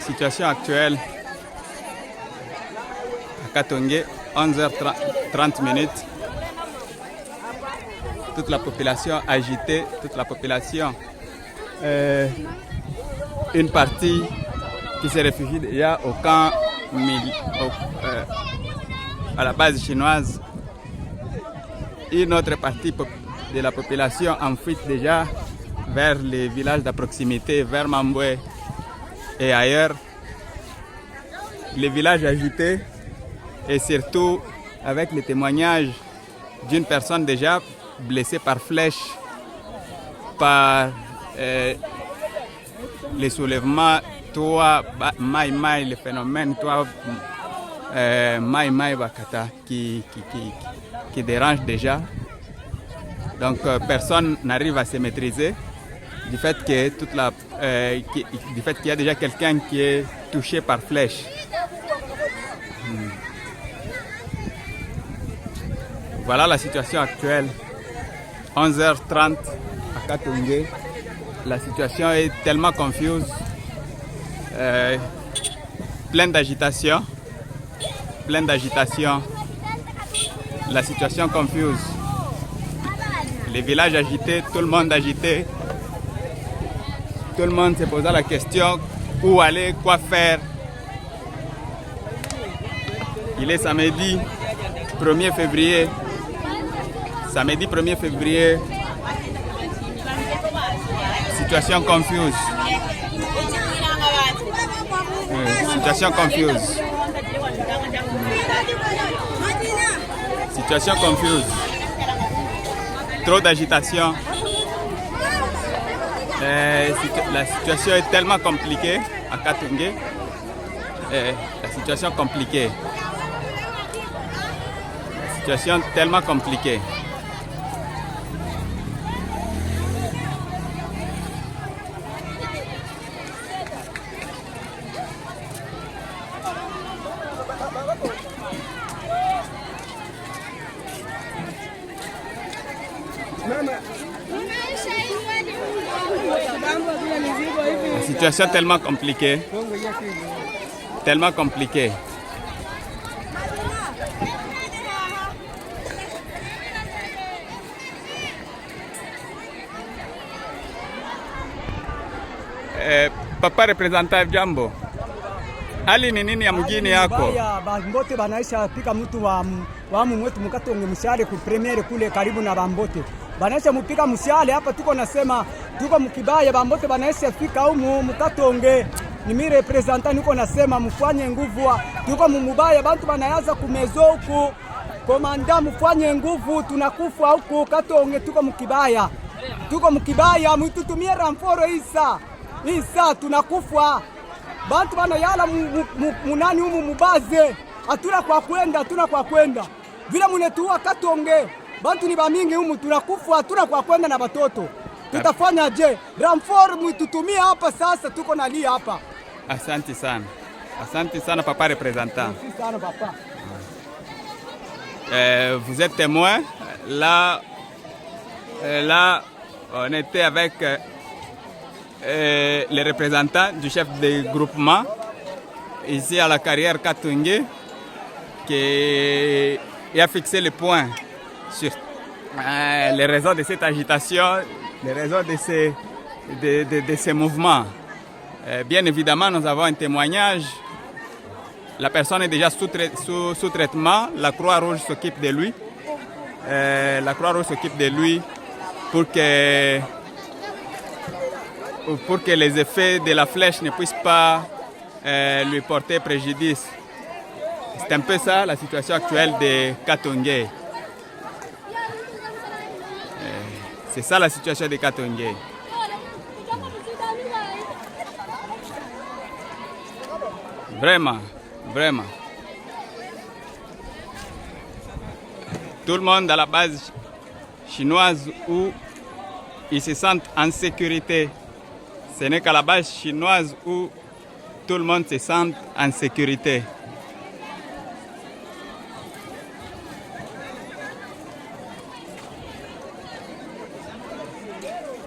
situation actuelle à Katongé, 11h30. Toute la population agitée, toute la population, une partie qui se réfugie déjà au camp à la base chinoise. Une autre partie de la population en fuite déjà vers les villages de proximité, vers Mamboué et ailleurs. Les villages agités et surtout avec les témoignages d'une personne déjà blessée par flèche, par les soulèvements, toi, Maï, le phénomène, toi, Maï Bakata qui dérange déjà. Donc personne n'arrive à se maîtriser du fait que du fait qu'il y a déjà quelqu'un qui est touché par flèche. Voilà la situation actuelle. 11h30 à Katongé. La situation est tellement confuse, pleine d'agitation. La situation confuse. Les villages agités, tout le monde agité. Tout le monde se posant la question où aller, quoi faire. Il est samedi 1er février. Samedi 1er février. Situation confuse. Situation confuse. Situation confuse. Trop d'agitation. La situation est tellement compliquée à Katongé. La situation compliquée. La situation tellement compliquée. La situation est tellement compliquée. Tellement compliquée. Papa représentant Jambo. Hali ni nini ya mjini yako? Bambote banaisha pika mtu wa mwetu Mkatonge mshale ku premier kule karibu na Bambote. Banaisha mpika mshale hapa tuko nasema tuko mkibaya Bambote banaisha fika humu Mkatonge. Ni mimi representant niko nasema mfanye nguvu tuko mumubaya bantu banayaza kumezo huku. Komanda mfanye nguvu tunakufa huku Katonge tuko mkibaya. Tuko mkibaya mtutumie ramforo Isa tunakufa. Bantu bana yala munani humu mubaze. Hatuna kwa kwenda. Vile munetuwa Katonge. Bantu ni bamingi humu tunakufa hatuna kwa kwenda na batoto. Tutafanya je? Ramfor mtutumia hapa sasa tuko nalia hapa. Asante sana. Asante sana papa représentant. Merci sana papa. Vous êtes témoin. Là on était avec les représentants du chef de groupement ici à la carrière Katongé qui a fixé le point sur les raisons de cette agitation, les raisons de ces mouvements. Bien évidemment, nous avons un témoignage. La personne est déjà sous traitement. La Croix-Rouge s'occupe de lui. La Croix-Rouge s'occupe de lui pour que les effets de la flèche ne puissent pas lui porter préjudice. C'est un peu ça la situation actuelle de Katongé. C'est ça la situation de Katongé. Vraiment. Tout le monde à la base chinoise où ils se sentent en sécurité. Ce n'est qu'à la base chinoise où tout le monde se sent en sécurité.